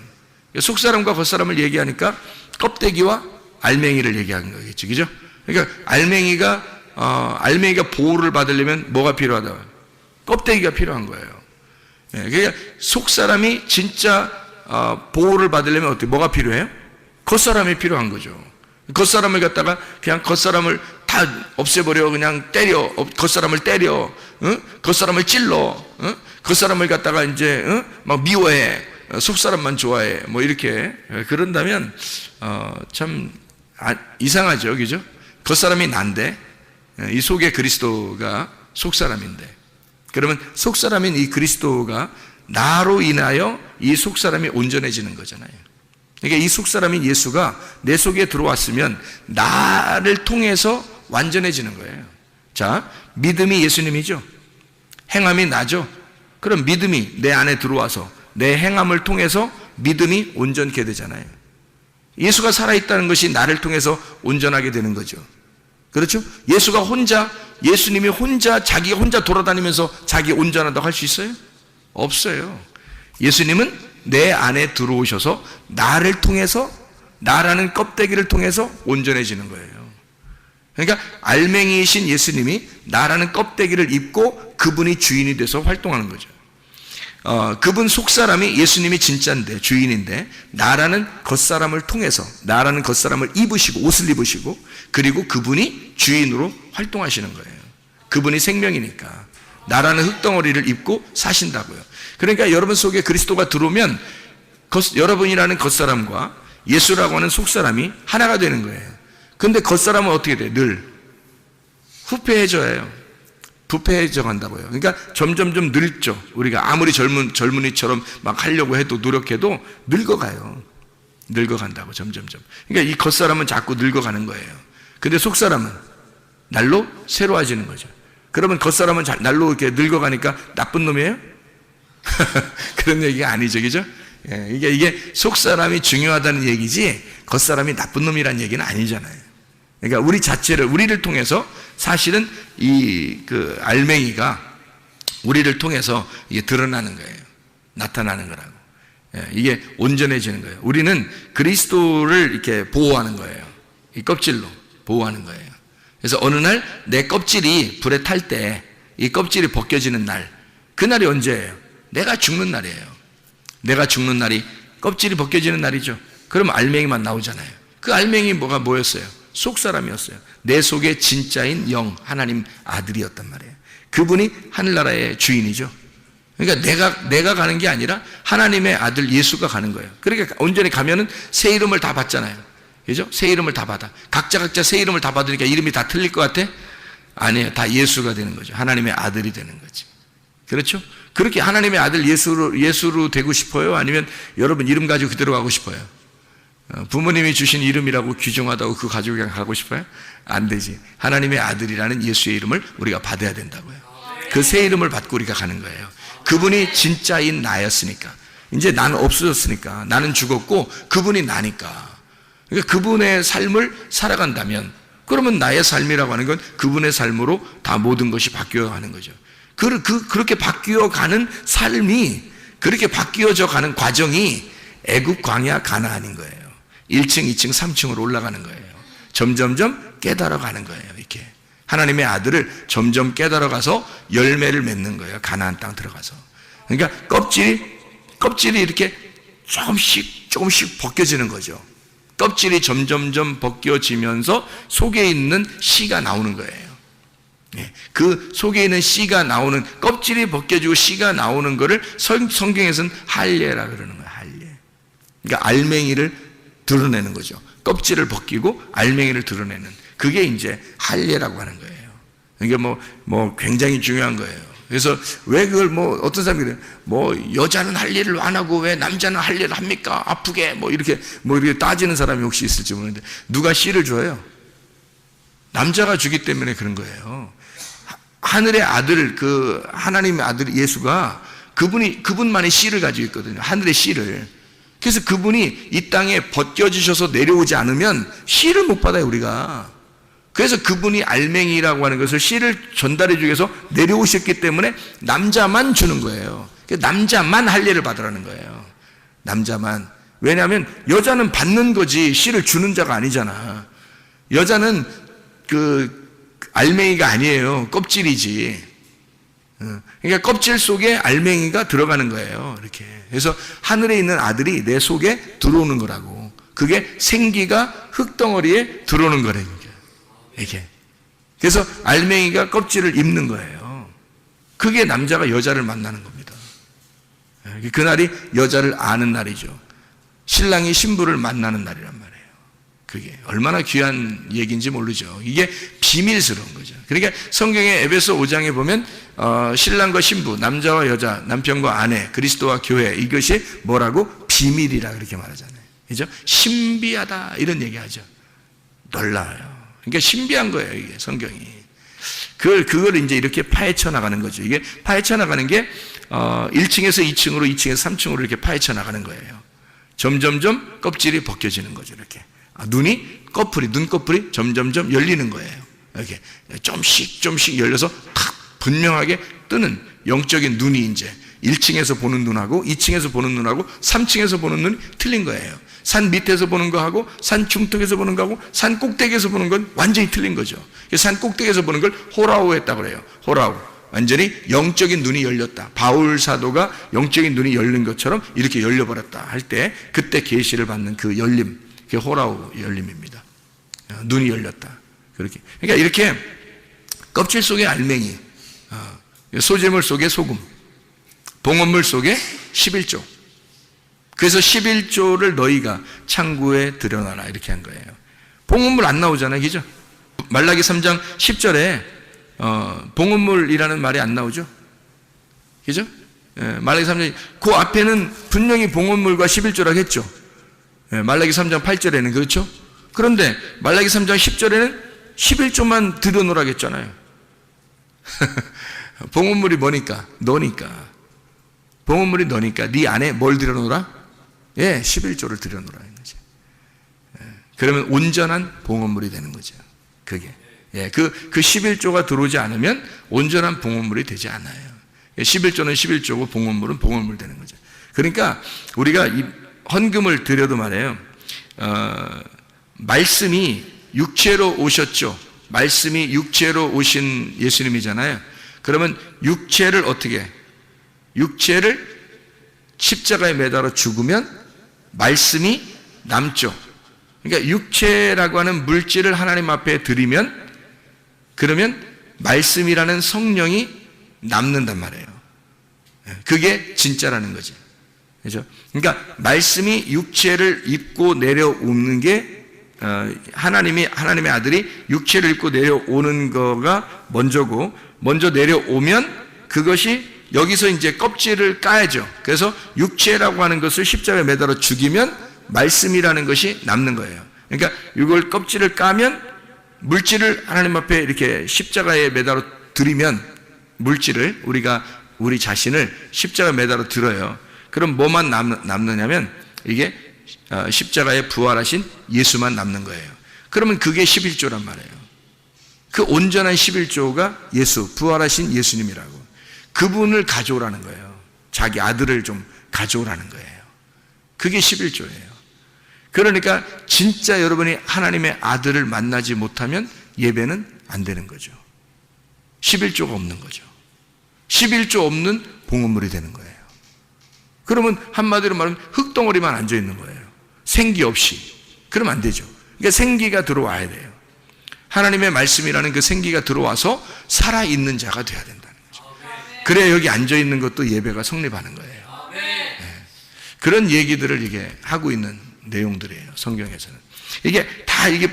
속사람과 겉사람을 얘기하니까 껍데기와 알맹이를 얘기하는 거겠죠. 그죠? 그러니까 알맹이가 보호를 받으려면 뭐가 필요하다? 껍데기가 필요한 거예요. 그러니까 속사람이 진짜 보호를 받으려면 어떻게, 뭐가 필요해요? 겉사람이 필요한 거죠. 겉사람을 갖다가 그냥 겉사람을 다 없애버려, 그냥 때려, 겉사람을 때려, 겉사람을 찔러, 겉사람을 갖다가 이제 막 미워해, 속사람만 좋아해, 뭐 이렇게 그런다면 참 이상하죠, 그죠? 겉사람이 난데 이 속에 그리스도가 속사람인데, 그러면 속사람인 이 그리스도가 나로 인하여 이 속사람이 온전해지는 거잖아요. 그러니까 이 속사람인 예수가 내 속에 들어왔으면 나를 통해서 완전해지는 거예요. 자, 믿음이 예수님이죠. 행함이 나죠. 그럼 믿음이 내 안에 들어와서 내 행함을 통해서 믿음이 온전케 되잖아요. 예수가 살아있다는 것이 나를 통해서 온전하게 되는 거죠. 그렇죠? 예수가 혼자, 예수님이 혼자, 자기가 혼자 돌아다니면서 자기 온전하다고 할 수 있어요? 없어요. 예수님은 내 안에 들어오셔서 나를 통해서, 나라는 껍데기를 통해서 온전해지는 거예요. 그러니까 알맹이이신 예수님이 나라는 껍데기를 입고 그분이 주인이 돼서 활동하는 거죠. 그분 속사람이 예수님이 진짜인데, 주인인데, 나라는 겉사람을 통해서, 나라는 겉사람을 입으시고, 옷을 입으시고, 그리고 그분이 주인으로 활동하시는 거예요. 그분이 생명이니까. 나라는 흙덩어리를 입고 사신다고요. 그러니까 여러분 속에 그리스도가 들어오면 여러분이라는 겉사람과 예수라고 하는 속사람이 하나가 되는 거예요. 근데 겉사람은 어떻게 돼요? 늘 후패해져요. 부패해져 간다고요. 그러니까 점점점 늙죠. 우리가 아무리 젊은이처럼 막 하려고 해도, 노력해도 늙어가요. 늙어간다고, 점점점. 그러니까 이 겉사람은 자꾸 늙어가는 거예요. 근데 속사람은 날로 새로워지는 거죠. 그러면 겉사람은 날로 이렇게 늙어가니까 나쁜 놈이에요? 그런 얘기가 아니죠, 그죠? 이게 속사람이 중요하다는 얘기지 겉사람이 나쁜 놈이라는 얘기는 아니잖아요. 그러니까 우리 자체를, 우리를 통해서 사실은 그 알맹이가 우리를 통해서 이게 드러나는 거예요. 나타나는 거라고. 이게 온전해지는 거예요. 우리는 그리스도를 이렇게 보호하는 거예요. 이 껍질로 보호하는 거예요. 그래서 어느 날 내 껍질이 불에 탈 때, 이 껍질이 벗겨지는 날, 그날이 언제예요? 내가 죽는 날이에요. 내가 죽는 날이 껍질이 벗겨지는 날이죠. 그럼 알맹이만 나오잖아요. 그 알맹이 뭐였어요? 속사람이었어요. 내 속에 진짜인 영, 하나님 아들이었단 말이에요. 그분이 하늘나라의 주인이죠. 그러니까 내가 가는 게 아니라 하나님의 아들 예수가 가는 거예요. 그러니까 온전히 가면은 새 이름을 다 받잖아요. 그죠? 새 이름을 다 받아. 각자 새 이름을 다 받으니까 이름이 다 틀릴 것 같아? 아니에요. 다 예수가 되는 거죠. 하나님의 아들이 되는 거지. 그렇죠? 그렇게 하나님의 아들 예수로 되고 싶어요? 아니면 여러분 이름 가지고 그대로 가고 싶어요? 부모님이 주신 이름이라고 귀중하다고 그거 가지고 그냥 가고 싶어요? 안 되지. 하나님의 아들이라는 예수의 이름을 우리가 받아야 된다고요. 그 새 이름을 받고 우리가 가는 거예요. 그분이 진짜인 나였으니까. 이제 나는 없어졌으니까. 나는 죽었고 그분이 나니까. 그러니까 그분의 삶을 살아간다면, 그러면 나의 삶이라고 하는 건 그분의 삶으로 다 모든 것이 바뀌어가는 거죠. 그렇게 바뀌어가는 삶이, 그렇게 바뀌어져 가는 과정이 애굽 광야 가나안인 거예요. 1층, 2층, 3층으로 올라가는 거예요. 점점점 깨달아가는 거예요. 이렇게 하나님의 아들을 점점 깨달아가서 열매를 맺는 거예요. 가나안 땅 들어가서. 그러니까 껍질이 이렇게 조금씩 벗겨지는 거죠. 껍질이 점점점 벗겨지면서 속에 있는 씨가 나오는 거예요. 그 속에 있는 씨가 나오는, 껍질이 벗겨지고 씨가 나오는 거를 성경에서는 할례라 그러는 거예요. 할례. 그러니까 알맹이를 드러내는 거죠. 껍질을 벗기고 알맹이를 드러내는, 그게 이제 할례라고 하는 거예요. 이게 뭐 굉장히 중요한 거예요. 그래서 왜 그걸 어떤 사람이 그래요. 여자는 할례를 안 하고 왜 남자는 할례를 합니까? 아프게 이렇게 따지는 사람이 혹시 있을지 모르는데, 누가 씨를 줘요? 남자가 주기 때문에 그런 거예요. 하늘의 아들, 그 하나님의 아들 예수가 그분만의 씨를 가지고 있거든요. 하늘의 씨를. 그래서 그분이 이 땅에 벗겨지셔서 내려오지 않으면 씨를 못 받아요, 우리가. 그래서 그분이 알맹이라고 하는 것을, 씨를 전달해 주기 위해서 내려오셨기 때문에 남자만 주는 거예요. 남자만 할례를 받으라는 거예요. 남자만. 왜냐하면 여자는 받는 거지 씨를 주는 자가 아니잖아. 여자는 그 알맹이가 아니에요. 껍질이지. 그러니까 껍질 속에 알맹이가 들어가는 거예요. 이렇게. 그래서 하늘에 있는 아들이 내 속에 들어오는 거라고. 그게 생기가 흙덩어리에 들어오는 거라는 거예요. 이렇게. 그래서 알맹이가 껍질을 입는 거예요. 그게 남자가 여자를 만나는 겁니다. 그날이 여자를 아는 날이죠. 신랑이 신부를 만나는 날이란 말이에요. 그게 얼마나 귀한 얘기인지 모르죠. 이게 비밀스러운 거죠. 그러니까 성경의 에베소 5장에 보면 신랑과 신부, 남자와 여자, 남편과 아내, 그리스도와 교회, 이것이 뭐라고? 비밀이라 그렇게 말하잖아요. 그죠? 신비하다 이런 얘기하죠. 놀라워요. 그러니까 신비한 거예요, 이게 성경이. 그걸 이제 이렇게 파헤쳐 나가는 거죠. 이게 파헤쳐 나가는 게 1층에서 2층으로, 2층에서 3층으로 이렇게 파헤쳐 나가는 거예요. 점점점 껍질이 벗겨지는 거죠, 이렇게. 눈꺼풀이 점점점 열리는 거예요. 이렇게 좀씩 열려서 탁 분명하게 뜨는 영적인 눈이 이제 1층에서 보는 눈하고 2층에서 보는 눈하고 3층에서 보는 눈이 틀린 거예요. 산 밑에서 보는 거하고 산 중턱에서 보는 거하고 산 꼭대기에서 보는 건 완전히 틀린 거죠. 산 꼭대기에서 보는 걸 호라우 했다고 그래요. 호라우. 완전히 영적인 눈이 열렸다. 바울 사도가 영적인 눈이 열린 것처럼 이렇게 열려버렸다 할 때 그때 계시를 받는 그 열림, 그게 호라우 열림입니다. 눈이 열렸다. 그렇게. 그러니까 이렇게 껍질 속에 알맹이, 소재물 속에 소금, 봉헌물 속에 11조. 그래서 11조를 너희가 창고에 들여놔라 이렇게 한 거예요. 봉헌물 안 나오잖아요, 그죠? 말라기 3장 10절에 봉헌물이라는 말이 안 나오죠, 그죠? 말라기 3장 그 앞에는 분명히 봉헌물과 11조라고 했죠. 말라기 3장 8절에는 그렇죠. 그런데 말라기 3장 10절에는 11조만 들여놓으라고 했잖아요. 봉헌물이 뭐니까? 너니까. 봉헌물이 너니까 네 안에 뭘 들여놓으라? 11조를 들여놓으라 는 거죠. 그러면 온전한 봉헌물이 되는 거죠. 그게. 그 11조가 들어오지 않으면 온전한 봉헌물이 되지 않아요. 11조는 11조고 봉헌물은 봉헌물 되는 거죠. 그러니까 우리가 이 헌금을 드려도 말이에요. 말씀이 육체로 오셨죠. 말씀이 육체로 오신 예수님이잖아요. 그러면 육체를 어떻게? 육체를 십자가에 매달아 죽으면 말씀이 남죠. 그러니까 육체라고 하는 물질을 하나님 앞에 드리면 그러면 말씀이라는 성령이 남는단 말이에요. 그게 진짜라는 거지. 그렇죠? 그러니까 말씀이 육체를 입고 내려오는 게 하나님의 아들이 육체를 입고 내려오는 거가 먼저고, 먼저 내려오면 그것이 여기서 이제 껍질을 까야죠. 그래서 육체라고 하는 것을 십자가에 매달아 죽이면 말씀이라는 것이 남는 거예요. 그러니까 이걸 껍질을 까면 물질을 하나님 앞에 이렇게 십자가에 매달아 드리면 물질을 우리 자신을 십자가에 매달아 들어요. 그럼 뭐만 남느냐면 이게 십자가에 부활하신 예수만 남는 거예요. 그러면 그게 11조란 말이에요. 그 온전한 11조가 예수, 부활하신 예수님이라고. 그분을 가져오라는 거예요. 자기 아들을 좀 가져오라는 거예요. 그게 11조예요. 그러니까 진짜 여러분이 하나님의 아들을 만나지 못하면 예배는 안 되는 거죠. 11조가 없는 거죠. 11조 없는 봉헌물이 되는 거예요. 그러면 한마디로 말하면 흙덩어리만 앉아있는 거예요. 생기 없이. 그러면 안 되죠. 그러니까 생기가 들어와야 돼요. 하나님의 말씀이라는 그 생기가 들어와서 살아있는 자가 돼야 된다는 거죠. 그래야 여기 앉아있는 것도 예배가 성립하는 거예요. 네. 그런 얘기들을 이게 하고 있는 내용들이에요. 성경에서는. 이게 다 이게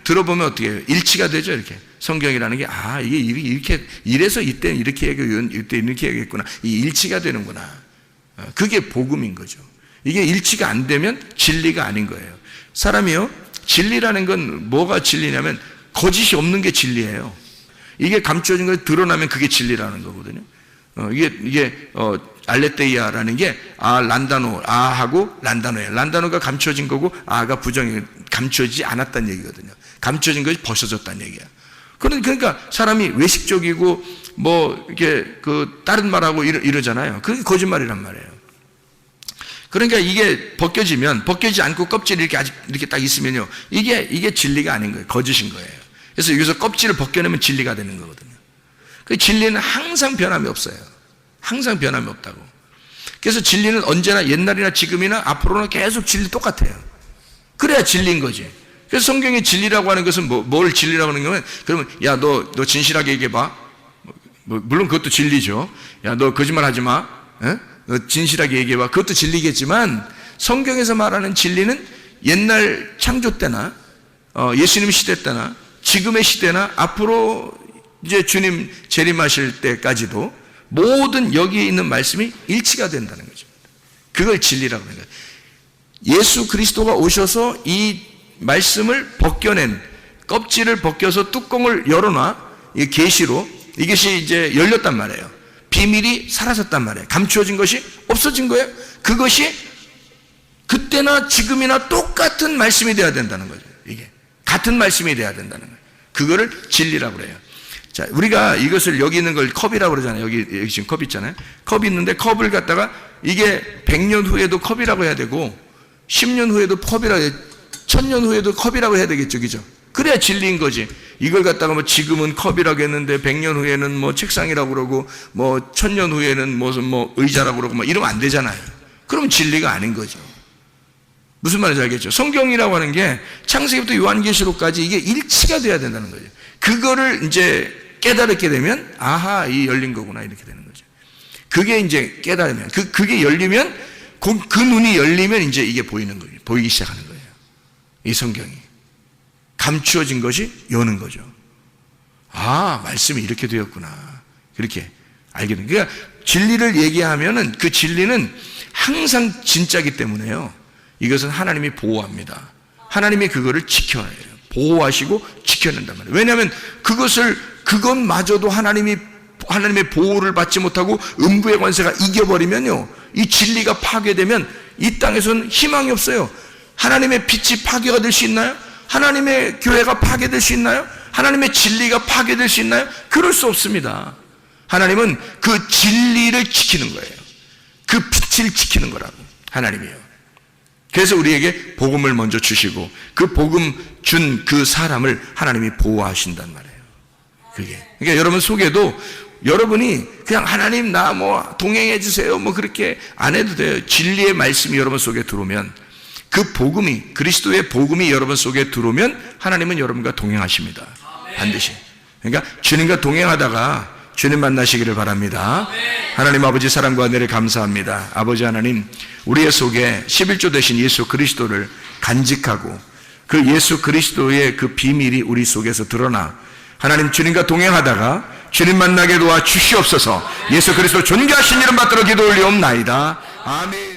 들어보면 어떻게 해요? 일치가 되죠, 이렇게. 성경이라는 게, 이게 이렇게, 이래서 이때는 이렇게 얘기하고, 이때 이렇게 얘기했구나. 이 일치가 되는구나. 그게 복음인 거죠. 이게 일치가 안 되면 진리가 아닌 거예요. 사람이요, 진리라는 건 뭐가 진리냐면, 거짓이 없는 게 진리예요. 이게 감춰진 거 드러나면 그게 진리라는 거거든요. 알레테이아라는 게 란다노, 하고 란다노예요. 란다노가 감춰진 거고 가 감춰지지 않았다는 얘기거든요. 감춰진 것이 벗어졌다는 얘기야. 그러니까 사람이 외식적이고 이렇게 다른 말하고 이러잖아요. 그게 거짓말이란 말이에요. 그러니까 이게 벗겨지지 않고 껍질이 이렇게 딱 있으면요. 이게 진리가 아닌 거예요. 거짓인 거예요. 그래서 여기서 껍질을 벗겨내면 진리가 되는 거거든요. 그 진리는 항상 변함이 없어요. 항상 변함이 없다고. 그래서 진리는 언제나 옛날이나 지금이나 앞으로는 계속 진리 똑같아요. 그래야 진리인 거지. 그래서 성경의 진리라고 하는 것은 뭘 진리라고 하는 거면, 그러면 야 너 진실하게 얘기해봐. 물론 그것도 진리죠. 야 너 거짓말 하지 마. 너 진실하게 얘기해봐. 그것도 진리겠지만 성경에서 말하는 진리는 옛날 창조 때나 예수님 시대 때나 지금의 시대나 앞으로 이제 주님 재림하실 때까지도 모든 여기에 있는 말씀이 일치가 된다는 거죠. 그걸 진리라고 하는 거예요. 예수 그리스도가 오셔서 이 말씀을 벗겨낸 껍질을 벗겨서 뚜껑을 열어놔 이 계시로 이것이 이제 열렸단 말이에요. 비밀이 사라졌단 말이에요. 감추어진 것이 없어진 거예요. 그것이 그때나 지금이나 똑같은 말씀이 돼야 된다는 거죠. 이게 같은 말씀이 돼야 된다는 거예요. 그거를 진리라고 그래요. 자, 우리가 이것을 여기 있는 걸 컵이라고 그러잖아요. 여기 지금 컵 있잖아요. 컵이 있는데 컵을 갖다가 이게 100년 후에도 컵이라고 해야 되고 10년 후에도 컵이라고 해야 1000년 후에도 컵이라고 해야 되겠죠. 그죠? 그래야 진리인 거지. 이걸 갖다가 뭐 지금은 컵이라고 했는데 100년 후에는 뭐 책상이라고 그러고 뭐 1000년 후에는 무슨 뭐 의자라고 그러고 뭐 이러면 안 되잖아요. 그러면 진리가 아닌 거죠. 무슨 말인지 알겠죠? 성경이라고 하는 게 창세기부터 요한계시록까지 이게 일치가 돼야 된다는 거죠. 그거를 이제 깨달게 되면 아하 이 열린 거구나 이렇게 되는 거죠. 그게 이제 깨달으면 그게 열리면 그 눈이 열리면 이제 이게 보이는 거예요. 보이기 시작하는 거예요. 이 성경이 감추어진 것이 여는 거죠. 아 말씀이 이렇게 되었구나 그렇게 알게 된. 그러니까 진리를 얘기하면은 그 진리는 항상 진짜기 때문에요. 이것은 하나님이 보호합니다. 하나님이 그거를 지켜야 해요. 보호하시고 지켜낸단 말이에요. 왜냐하면 그것마저도 하나님의 보호를 받지 못하고 음부의 권세가 이겨버리면요, 이 진리가 파괴되면 이 땅에서는 희망이 없어요. 하나님의 빛이 파괴가 될 수 있나요? 하나님의 교회가 파괴될 수 있나요? 하나님의 진리가 파괴될 수 있나요? 그럴 수 없습니다. 하나님은 그 진리를 지키는 거예요. 그 빛을 지키는 거라고 하나님이요. 그래서 우리에게 복음을 먼저 주시고 그 복음 준 그 사람을 하나님이 보호하신단 말이에요. 그게. 그러니까 여러분 속에도 여러분이 그냥 하나님 나 뭐 동행해 주세요 뭐 그렇게 안 해도 돼요. 진리의 말씀이 여러분 속에 들어오면 그 복음이 그리스도의 복음이 여러분 속에 들어오면 하나님은 여러분과 동행하십니다. 반드시. 그러니까 주님과 동행하다가 주님 만나시기를 바랍니다. 하나님 아버지 사랑과 은혜를 감사합니다. 아버지 하나님 우리의 속에 11조 되신 예수 그리스도를 간직하고 그 예수 그리스도의 그 비밀이 우리 속에서 드러나 하나님 주님과 동행하다가 주님 만나게 도와 주시옵소서. 예수 그리스도 존귀하신 이름 받들어 기도 올리옵나이다. 아멘.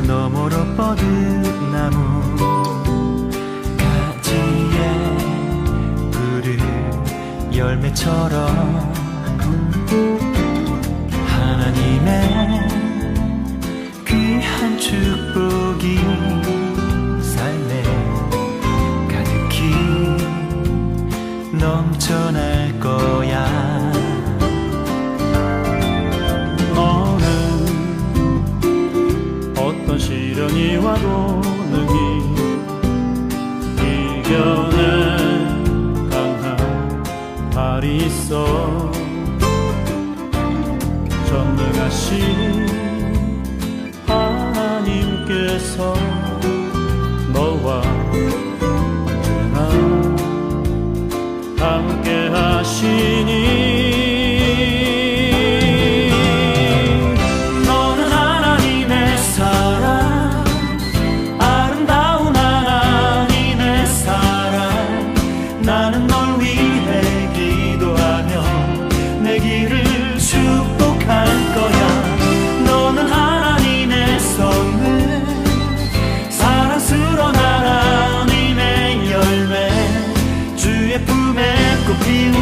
너머로 뻗은 나무 가지에 푸른 열매처럼 하나님의 귀한 축복이 삶에 가득히 넘쳐날 거야. 어떤 시련이 와도 능히 이겨낸 강한 발이 있어. 전능하신 하나님께서 너와 언제나 함께 하시니 피우는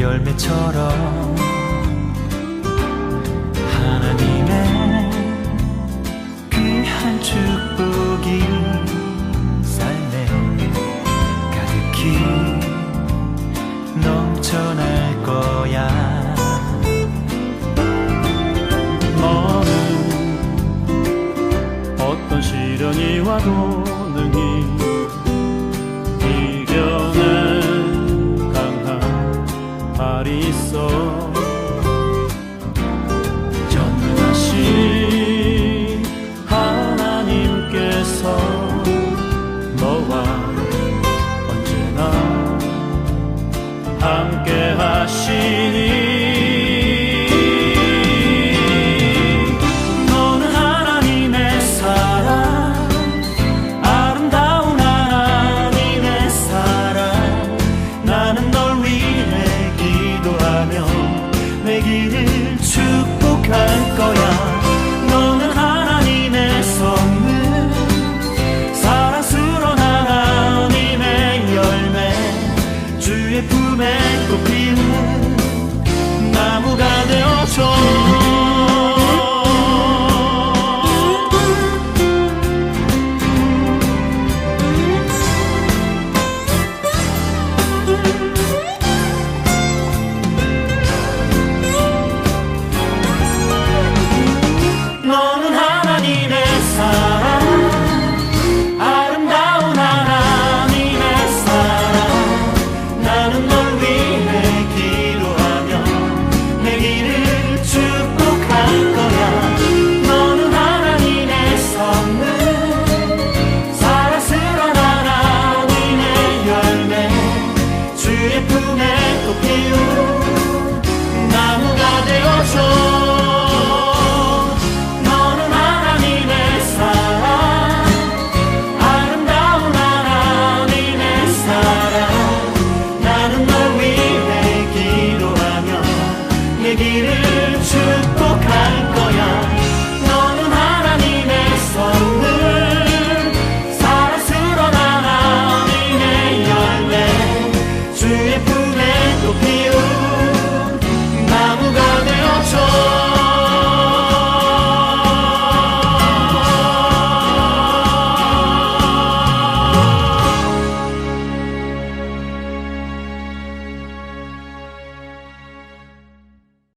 열매처럼 하나님의 귀한 축복이 삶에 가득히 넘쳐날 거야. 너는 어떤 시련이 와도 능히